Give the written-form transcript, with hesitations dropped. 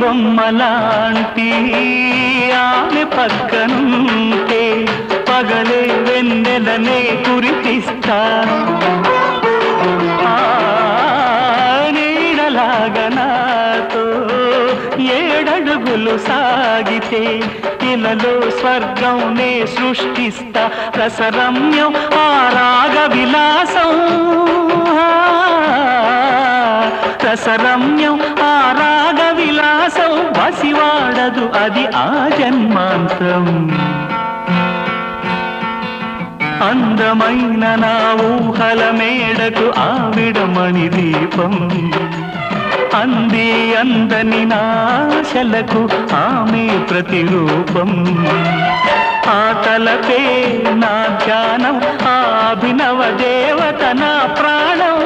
బొమ్మలాంటి ఆమె పక్కనుంటే పగలే వెన్నెలనే కురిపిస్తా నీడలాగా నాతో ఏడడుగులు సాగితే ఇలలో స్వర్గంనే సృష్టిస్తా రసరమ్యం ఆ రాగ విలాసం రసరమ్యం ఆ రాగ విలాసం వసివాడదు అది ఆ జన్మాంతం అందమైన నా ఊహల మేడకు ఆవిడమణి దీపం అంది అందని నాశలకు ఆమె ప్రతిరూపం ఆ తలపే నా ధ్యానం ఆ అభినవ దేవత నా ప్రాణం